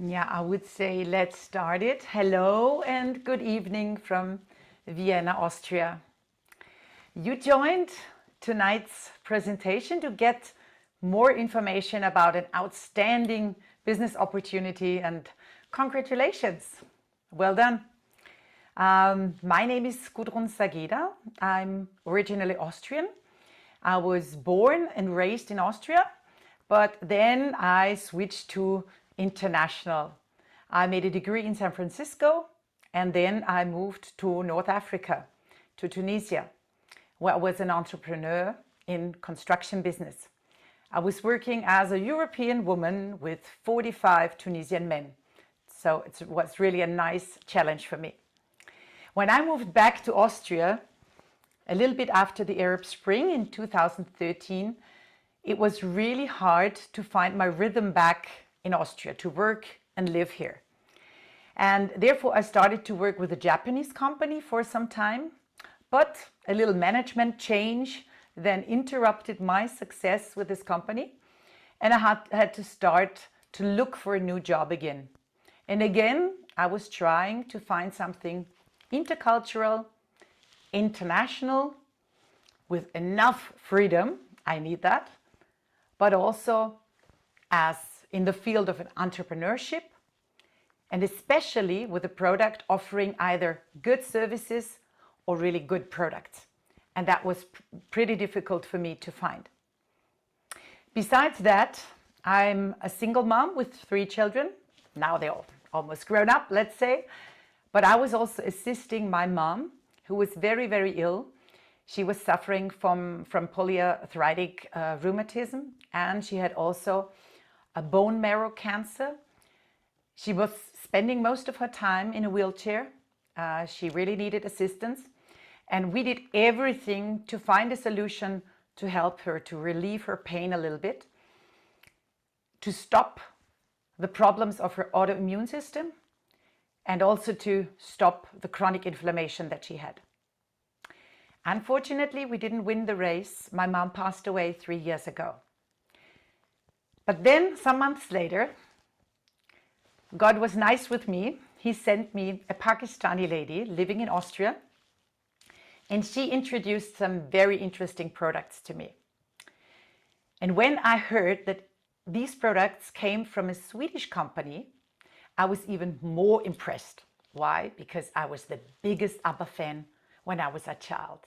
Yeah, I would say let's start it. Hello and good evening from Vienna, Austria. You joined tonight's presentation to get more information about an outstanding business opportunity, and congratulations. Well done. My name is Gudrun Sageder. I'm originally Austrian. I was born and raised in Austria, but then I switched to international. I made a degree in San Francisco, and then I moved to North Africa, to Tunisia, where I was an entrepreneur in construction business. I was working as a European woman with 45 Tunisian men. So it was really a nice challenge for me. When I moved back to Austria, a little bit after the Arab Spring in 2013, it was really hard to find my rhythm back in Austria, to work and live here. And therefore I started to work with a Japanese company for some time, but a little management change then interrupted my success with this company, and I had to start to look for a new job again. And again, I was trying to find something intercultural, international, with enough freedom, I need that, but also as in the field of entrepreneurship, and especially with a product offering either good services or really good products. And that was pretty difficult for me to find. Besides that, I'm a single mom with 3 children. Now they're all almost grown up, let's say. But I was also assisting my mom, who was very, very ill. She was suffering from polyarthritic rheumatism, and she had also a bone marrow cancer. She was spending most of her time in a wheelchair. She really needed assistance. And we did everything to find a solution to help her, to relieve her pain a little bit, to stop the problems of her autoimmune system, and also to stop the chronic inflammation that she had. Unfortunately, we didn't win the race. My mom passed away 3 years ago. But then, some months later, God was nice with me. He sent me a Pakistani lady living in Austria, and she introduced some very interesting products to me. And when I heard that these products came from a Swedish company, I was even more impressed. Why? Because I was the biggest ABBA fan when I was a child.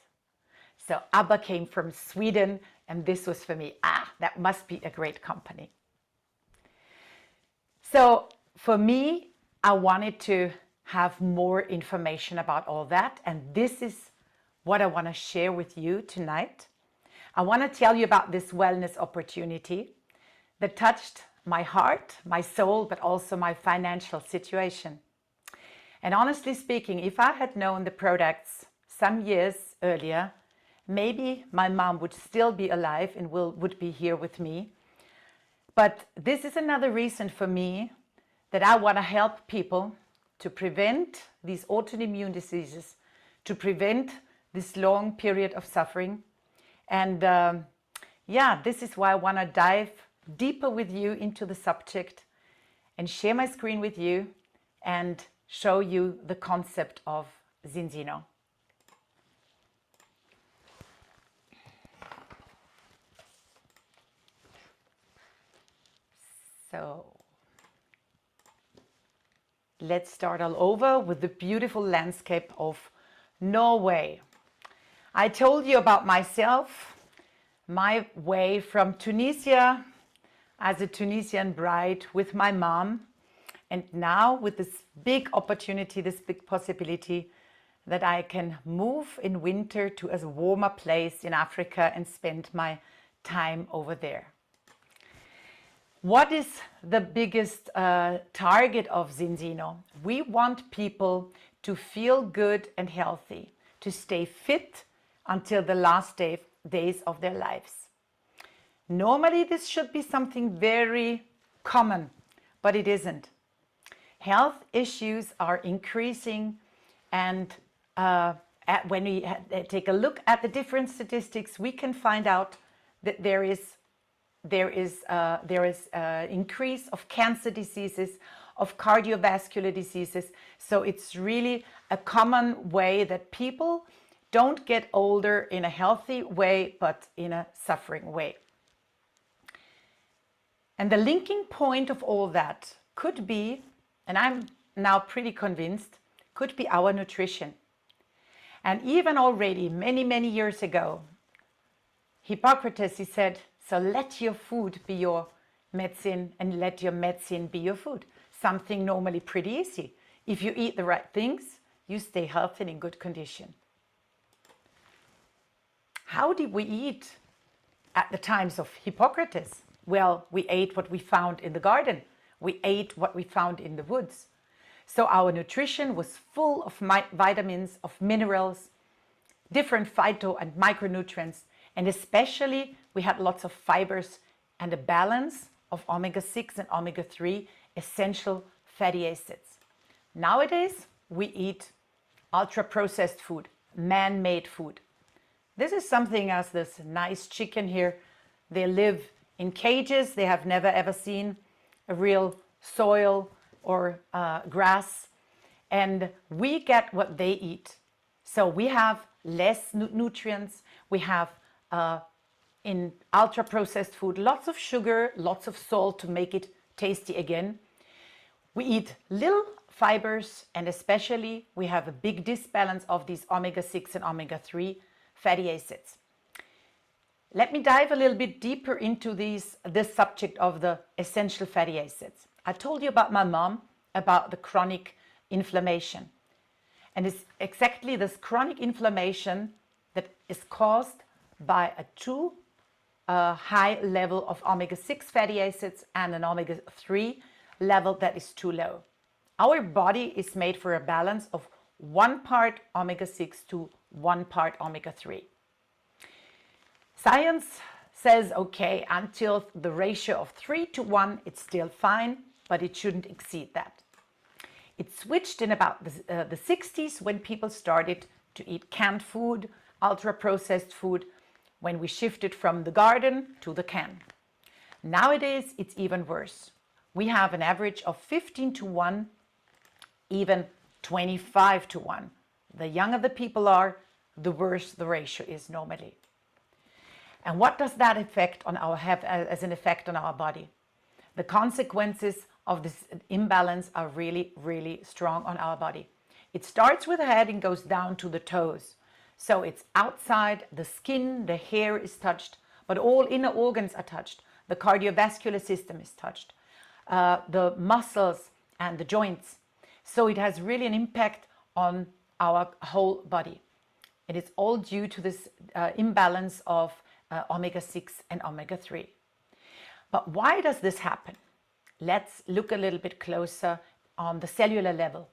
So ABBA came from Sweden, and this was for me, that must be a great company. So for me, I wanted to have more information about all that, and this is what I want to share with you tonight. I want to tell you about this wellness opportunity that touched my heart, my soul, but also my financial situation. And honestly speaking, if I had known the products some years earlier, maybe my mom would still be alive and would be here with me. But this is another reason for me that I want to help people to prevent these autoimmune diseases, to prevent this long period of suffering. And this is why I want to dive deeper with you into the subject and share my screen with you and show you the concept of Zinzino. So let's start all over with the beautiful landscape of Norway. I told you about myself, my way from Tunisia as a Tunisian bride with my mom, and now with this big opportunity, this big possibility that I can move in winter to a warmer place in Africa and spend my time over there. What is the biggest target of Zinzino? We want people to feel good and healthy, to stay fit until the last days of their lives. Normally, this should be something very common, but it isn't. Health issues are increasing, and when we take a look at the different statistics, we can find out that there is increase of cancer diseases, of cardiovascular diseases. So it's really a common way that people don't get older in a healthy way, but in a suffering way. And the linking point of all that could be, and I'm now pretty convinced, could be our nutrition. And even already many, many years ago, Hippocrates, he said, so let your food be your medicine and let your medicine be your food. Something normally pretty easy. If you eat the right things, you stay healthy and in good condition. How did we eat at the times of Hippocrates? Well, we ate what we found in the garden. We ate what we found in the woods. So our nutrition was full of vitamins, of minerals, different phyto and micronutrients, and especially we had lots of fibers and a balance of omega-6 and omega-3 essential fatty acids. Nowadays, we eat ultra-processed food, man-made food. This is something as this nice chicken here. They live in cages. They have never ever seen a real soil or grass. And we get what they eat. So we have less nutrients. We have in ultra-processed food lots of sugar, lots of salt to make it tasty again. We eat little fibers, and especially we have a big disbalance of these omega-6 and omega-3 fatty acids. Let me dive a little bit deeper into this subject of the essential fatty acids. I told you about my mom, about the chronic inflammation. And it's exactly this chronic inflammation that is caused by a too high level of omega-6 fatty acids and an omega-3 level that is too low. Our body is made for a balance of 1 part omega-6 to 1 part omega-3. Science says, okay, until the ratio of 3 to 1, it's still fine, but it shouldn't exceed that. It switched in about the 60s when people started to eat canned food, ultra-processed food, when we shifted from the garden to the can. Nowadays, it's even worse. We have an average of 15 to 1, even 25 to 1. The younger the people are, the worse the ratio is normally. And what does that effect on have as an effect on our body? The consequences of this imbalance are really, really strong on our body. It starts with the head and goes down to the toes. So it's outside, the skin, the hair is touched, but all inner organs are touched. The cardiovascular system is touched, the muscles and the joints. So it has really an impact on our whole body. And it's all due to this imbalance of omega-6 and omega-3. But why does this happen? Let's look a little bit closer on the cellular level.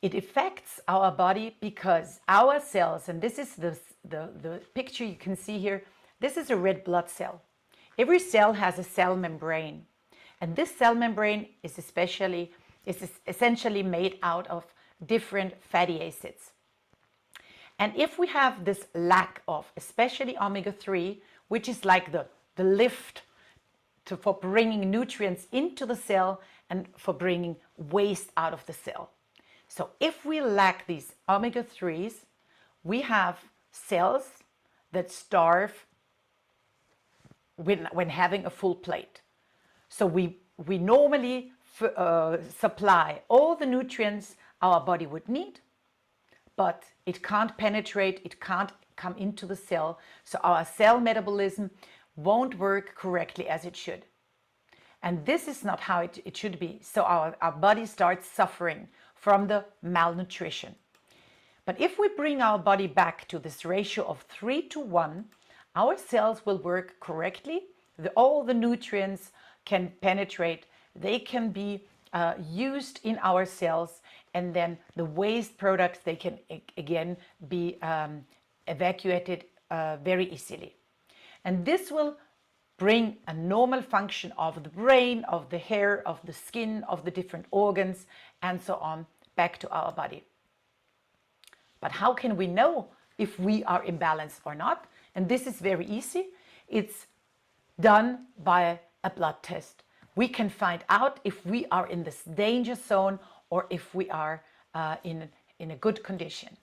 It affects our body because our cells, and this is the picture you can see here, this is a red blood cell. Every cell has a cell membrane. And this cell membrane is essentially made out of different fatty acids. And if we have this lack of, especially omega-3, which is like the lift for bringing nutrients into the cell and for bringing waste out of the cell. So if we lack these omega-3s, we have cells that starve when having a full plate. So we normally supply all the nutrients our body would need, but it can't penetrate, it can't come into the cell, so our cell metabolism won't work correctly as it should. And this is not how it should be. So our body starts suffering from the malnutrition. But if we bring our body back to this ratio of 3 to 1, our cells will work correctly. All the nutrients can penetrate, they can be used in our cells, and then the waste products, they can again be evacuated very easily. And this will bring a normal function of the brain, of the hair, of the skin, of the different organs, and so on, back to our body. But how can we know if we are imbalanced or not? And this is very easy. It's done by a blood test. we can find out if we are in this danger zone or if we are in a good condition.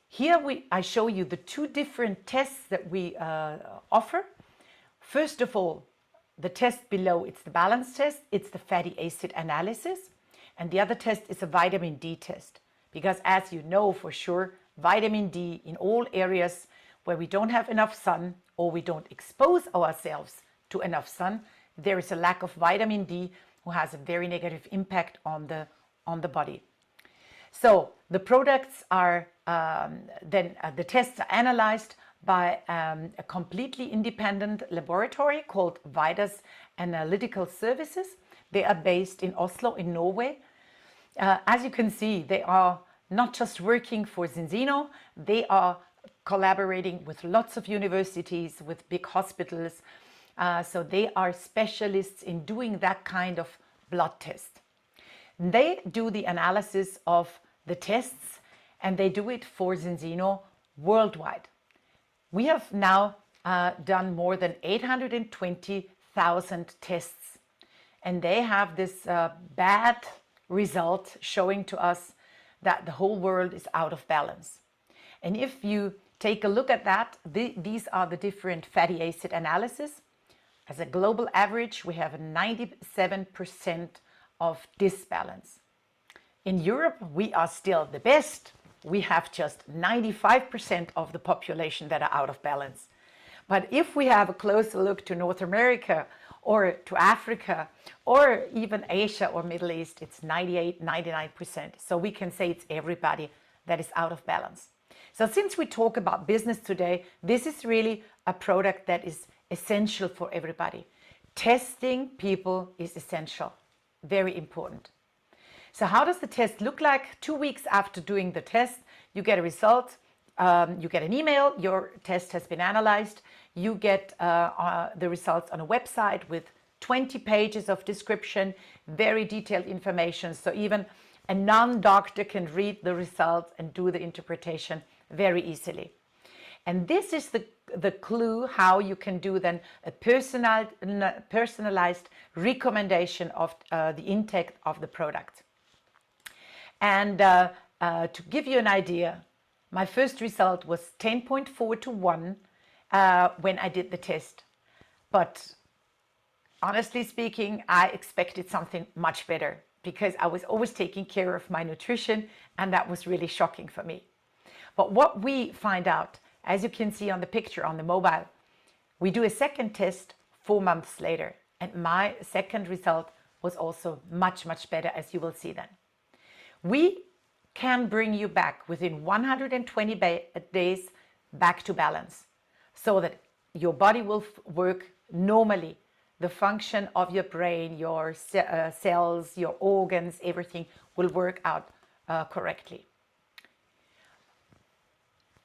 Here I show you the two different tests that we offer. First of all, the test below, it's the balance test, it's the fatty acid analysis, and the other test is a vitamin D test. Because as you know for sure, vitamin D in all areas where we don't have enough sun or we don't expose ourselves to enough sun, there is a lack of vitamin D who has a very negative impact on the body. So the products are the tests are analyzed by a completely independent laboratory called Vidas Analytical Services. They are based in Oslo in Norway. As you can see, they are not just working for Zinzino, they are collaborating with lots of universities, with big hospitals. So they are specialists in doing that kind of blood test. They do the analysis of the tests and they do it for Zinzino worldwide. We have now done more than 820,000 tests, and they have this bad result showing to us that the whole world is out of balance. And if you take a look at that, these are the different fatty acid analysis. As a global average, we have a 97% of disbalance. In Europe, we are still the best. We have just 95% of the population that are out of balance. But if we have a closer look to North America or to Africa or even Asia or Middle East, it's 98, 99%. So we can say it's everybody that is out of balance. So since we talk about business today, this is really a product that is essential for everybody. Testing people is essential, very important. So how does the test look like? 2 weeks after doing the test, you get a result, you get an email, your test has been analyzed, you get the results on a website with 20 pages of description, very detailed information, so even a non-doctor can read the results and do the interpretation very easily. And this is the clue how you can do then a personalized recommendation of the intake of the product. And to give you an idea, my first result was 10.4 to 1 when I did the test. But honestly speaking, I expected something much better because I was always taking care of my nutrition, and that was really shocking for me. But what we find out, as you can see on the picture on the mobile, we do a second test 4 months later, and my second result was also much, much better, as you will see then. We can bring you back within 120 days back to balance so that your body will work normally. The function of your brain, your cells, your organs, everything will work out correctly.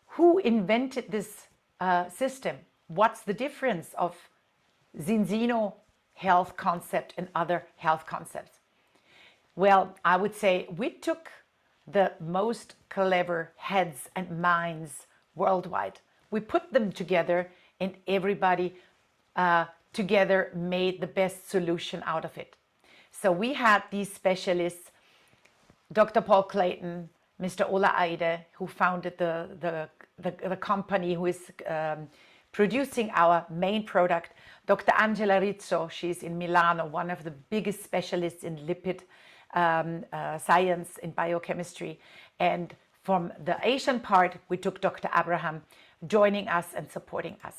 Who invented this system? What's the difference of Zinzino Healthconcept and other health concepts? Well, I would say we took the most clever heads and minds worldwide. We put them together and everybody together made the best solution out of it. So we had these specialists, Dr. Paul Clayton, Mr. Ola Eide, who founded the company who is producing our main product, Dr. Angela Rizzo, she's in Milano, one of the biggest specialists in lipid science in biochemistry. And from the Asian part, we took Dr. Abraham joining us and supporting us.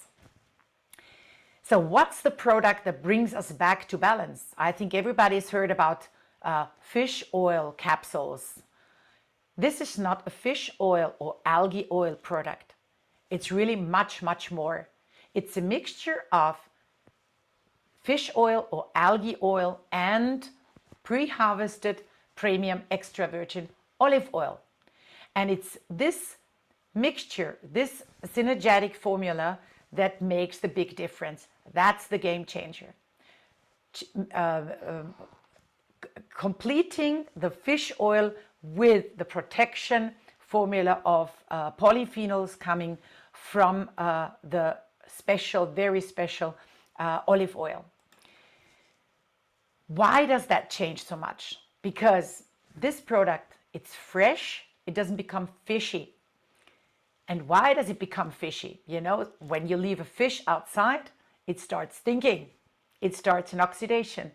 So what's the product that brings us back to balance? I think everybody's heard about fish oil capsules. This is not a fish oil or algae oil product. It's really much, much more. It's a mixture of fish oil or algae oil and pre-harvested premium extra virgin olive oil. And it's this mixture, this synergetic formula that makes the big difference. That's the game changer. Completing the fish oil with the protection formula of polyphenols coming from the special, very special olive oil. Why does that change so much? Because this product, it's fresh, it doesn't become fishy. And why does it become fishy? You know, when you leave a fish outside, it starts stinking. It starts an oxidation.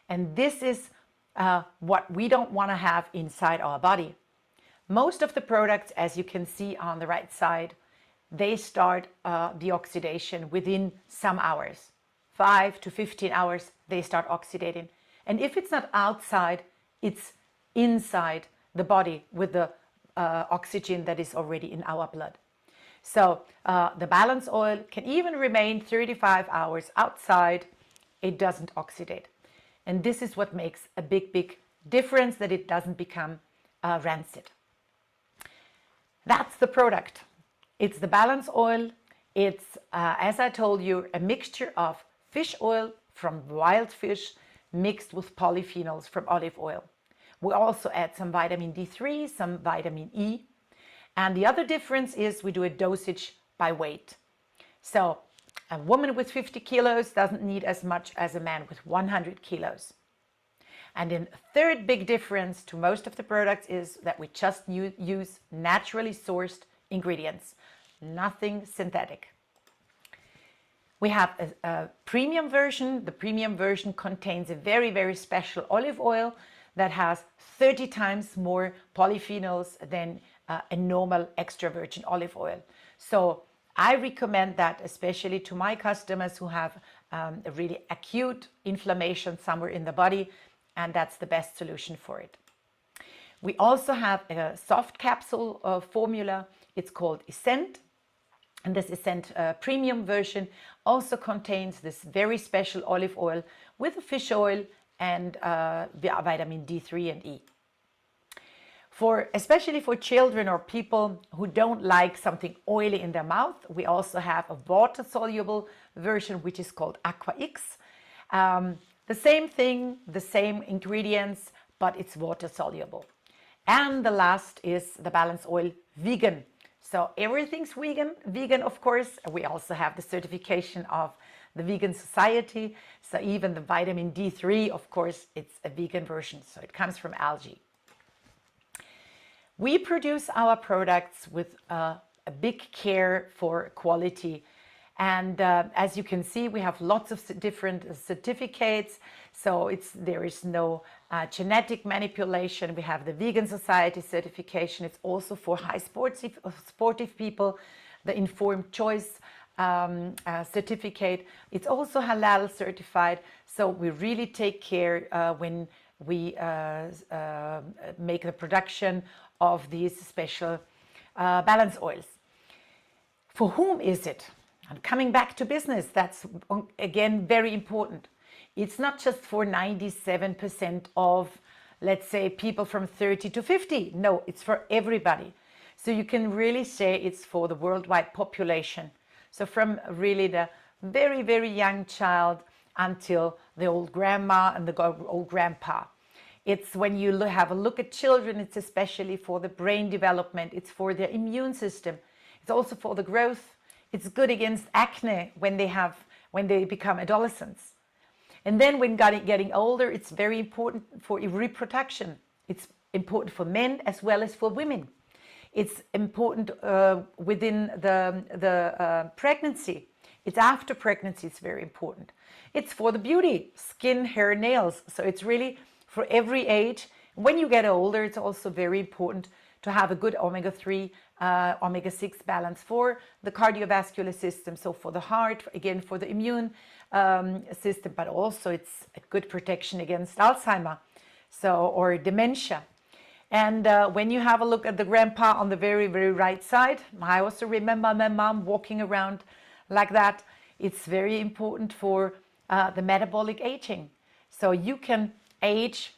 And this is what we don't want to have inside our body. Most of the products, as you can see on the right side, they start the oxidation within some hours. 5 to 15 hours, they start oxidating. And if it's not outside, it's inside the body with the oxygen that is already in our blood. So the balance oil can even remain 35 hours outside. It doesn't oxidate. And this is what makes a big, big difference, that it doesn't become rancid. That's the product. It's the balance oil. It's, as I told you, a mixture of fish oil from wild fish mixed with polyphenols from olive oil. We also add some vitamin D3, some vitamin E. And the other difference is we do a dosage by weight. So a woman with 50 kilos doesn't need as much as a man with 100 kilos. And the third big difference to most of the products is that we just use naturally sourced ingredients, nothing synthetic. We have a premium version. The premium version contains a very, very special olive oil that has 30 times more polyphenols than a normal extra virgin olive oil. So I recommend that especially to my customers who have a really acute inflammation somewhere in the body, and that's the best solution for it. We also have a soft capsule formula. It's called Essent. And this Essent premium version also contains this very special olive oil with fish oil and vitamin D3 and E. Especially for children or people who don't like something oily in their mouth, we also have a water-soluble version, which is called Aqua X. The same thing, the same ingredients, but it's water-soluble. And the last is the balance oil vegan. So everything's vegan, of course. We also have the certification of the Vegan Society. So even the vitamin D3, of course, it's a vegan version. So it comes from algae. We produce our products with a big care for quality. And as you can see, we have lots of different certificates. So there is no genetic manipulation. We have the Vegan Society certification. It's also for high sportive people, the Informed Choice certificate. It's also halal certified. So we really take care when we make the production of these special balance oils. For whom is it? And coming back to business, that's again very important. It's not just for 97% of, let's say, people from 30 to 50. No, it's for everybody. So you can really say it's for the worldwide population. So from really the very, very young child until the old grandma and the old grandpa. It's when you have a look at children, it's especially for the brain development. It's for their immune system. It's also for the growth. It's good against acne when they become adolescents. And then when getting older, it's very important for reproduction. It's important for men as well as for women. It's important within the pregnancy. It's after pregnancy, it's very important. It's for the beauty, skin, hair, nails. So it's really for every age. When you get older, it's also very important to have a good omega-3, omega-6 balance for the cardiovascular system. So for the heart, again, for the immune system, but also it's a good protection against Alzheimer, or dementia. And when you have a look at the grandpa on the very, very right side, I also remember my mom walking around like that. It's very important for the metabolic aging. So you can age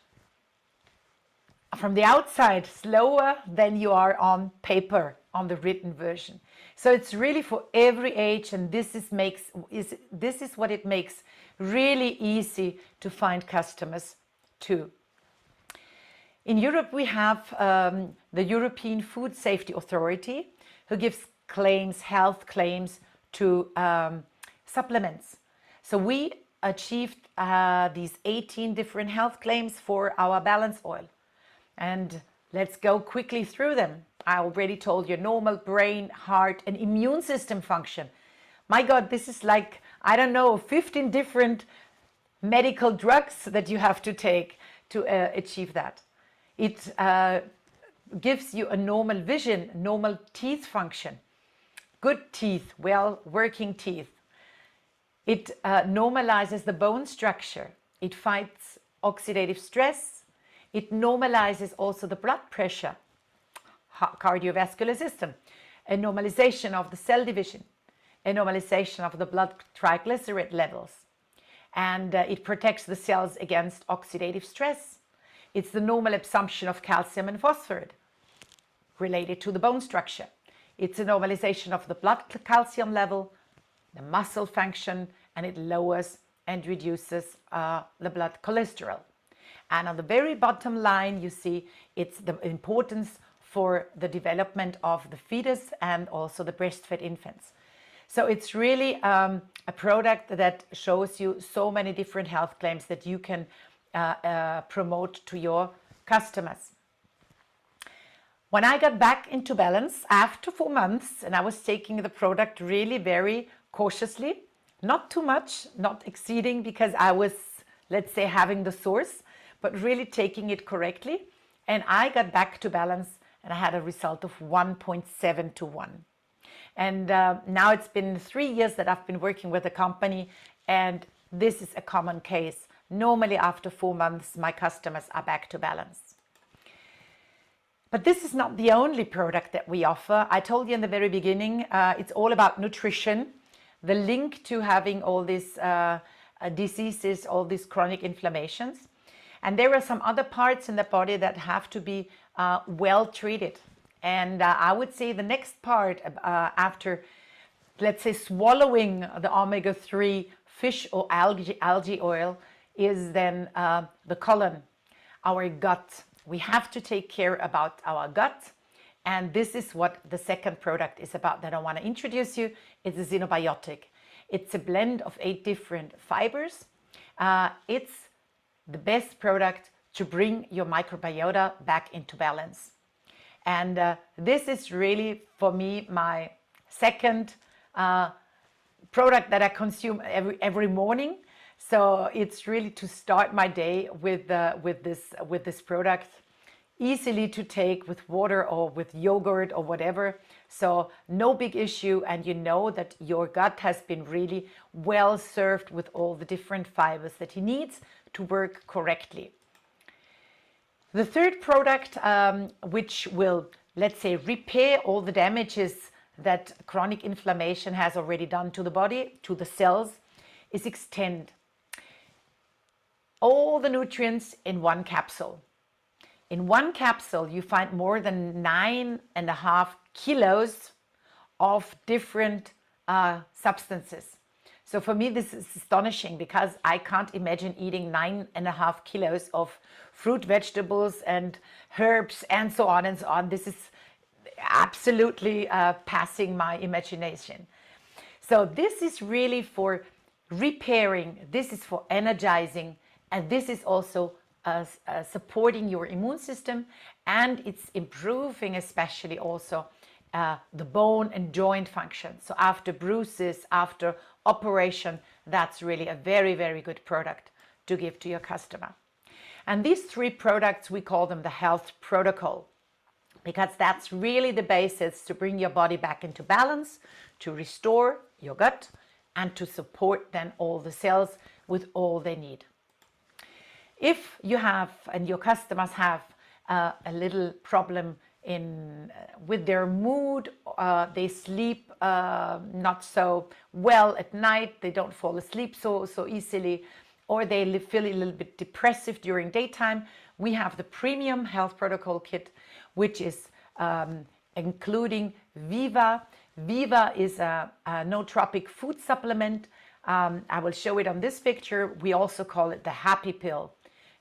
from the outside slower than you are on paper, on the written version. So it's really for every age, and this is what it makes really easy to find customers too. In Europe, we have the European Food Safety Authority, who gives health claims to supplements. So we achieved these 18 different health claims for our balance oil. And let's go quickly through them. I already told you normal brain, heart, and immune system function. My God, this is like, I don't know, 15 different medical drugs that you have to take to achieve that. It gives you a normal vision, normal teeth function, good teeth, well working teeth. It normalizes the bone structure. It fights oxidative stress. It normalizes also the blood pressure, cardiovascular system, a normalization of the cell division, a normalization of the blood triglyceride levels. And it protects the cells against oxidative stress. It's the normal absorption of calcium and phosphorus related to the bone structure. It's a normalization of the blood calcium level, the muscle function, and it lowers and reduces the blood cholesterol. And on the very bottom line, you see it's the importance for the development of the fetus and also the breastfed infants. So it's really a product that shows you so many different health claims that you can promote to your customers. When I got back into balance after 4 months, and I was taking the product really very cautiously, not too much, not exceeding, because I was, let's say, having the source, but really taking it correctly. And I got back to balance and I had a result of 1.7 to 1. And now it's been 3 years that I've been working with the company, and this is a common case. Normally after 4 months, my customers are back to balance. But this is not the only product that we offer. I told you in the very beginning, it's all about nutrition, the link to having all these diseases, all these chronic inflammations. And there are some other parts in the body that have to be well treated. And I would say the next part after, let's say, swallowing the omega-3 fish or algae oil is then the colon, our gut. We have to take care about our gut. And this is what the second product is about that I want to introduce you. It's a xenobiotic. It's a blend of 8 different fibers. It's the best product to bring your microbiota back into balance. And this is really, for me, my second product that I consume every morning. So it's really to start my day with this product, easily to take with water or with yogurt or whatever. So no big issue, and you know that your gut has been really well served with all the different fibers that he needs to work correctly. The third product, which will, let's say, repair all the damages that chronic inflammation has already done to the body, to the cells, is Extend. All the nutrients in one capsule. In one capsule, you find more than 9.5 kilos of different substances. So for me, this is astonishing because I can't imagine eating 9.5 kilos of fruit, vegetables, and herbs, and so on and so on. This is absolutely passing my imagination. So this is really for repairing, this is for energizing, and this is also supporting your immune system, and it's improving especially also the bone and joint function. So after bruises, after operation, that's really a very, very good product to give to your customer. And these 3 products, we call them the health protocol, because that's really the basis to bring your body back into balance, to restore your gut, and to support then all the cells with all they need. If you have, and your customers have a little problem with their mood, they sleep not so well at night, they don't fall asleep so easily, or they feel a little bit depressive during daytime, we have the premium health protocol kit, which is including Viva. Viva is a nootropic food supplement. I will show it on this picture. We also call it the happy pill.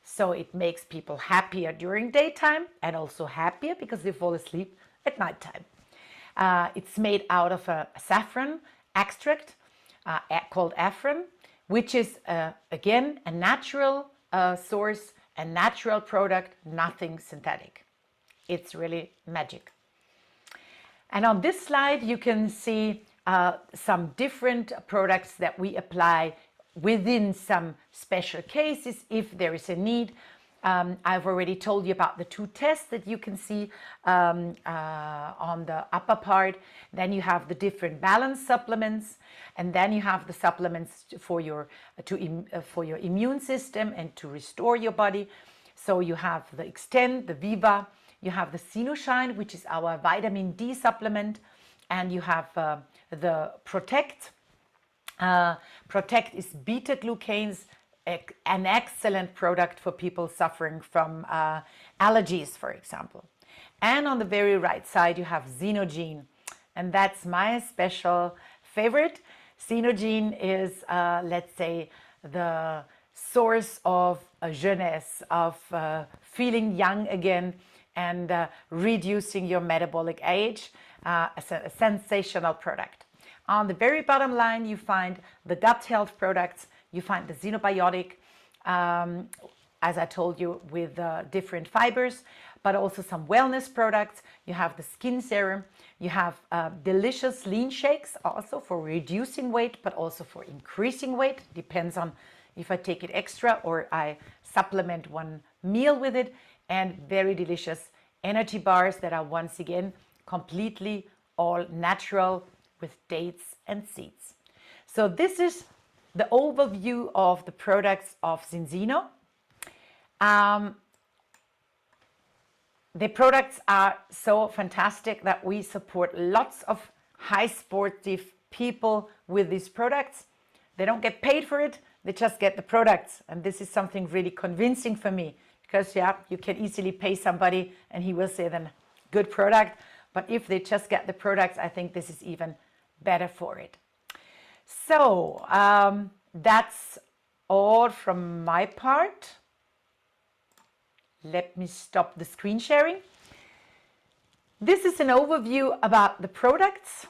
So it makes people happier during daytime and also happier because they fall asleep at nighttime. It's made out of a saffron extract called Afrin, which is again a natural source, a natural product, nothing synthetic. It's really magic. And on this slide, you can see some different products that we apply within some special cases if there is a need. I've already told you about the 2 tests that you can see on the upper part. Then you have the different balance supplements, and then you have the supplements for your immune system and to restore your body. So you have the Extend, the Viva, you have the Shine, which is our vitamin D supplement, and you have the Protect. Protect is beta-glucans, an excellent product for people suffering from allergies, for example. And on the very right side, you have Zinzino, and that's my special favorite. Zinzino is, let's say, the source of jeunesse, of feeling young again and reducing your metabolic age. A sensational product. On the very bottom line, you find the gut health products. You find the Xenobiotic, as I told you, with different fibers, but also some wellness products. You have the skin serum. You have delicious lean shakes, also for reducing weight, but also for increasing weight. Depends on if I take it extra or I supplement one meal with it. And very delicious energy bars that are, once again, completely all natural with dates and seeds. So this is the overview of the products of Zinzino. The products are so fantastic that we support lots of high sportive people with these products. They don't get paid for it, they just get the products. And this is something really convincing for me, because yeah, you can easily pay somebody and he will say then good product. But if they just get the products, I think this is even better for it. So that's all from my part. Let me stop the screen sharing. This is an overview about the products.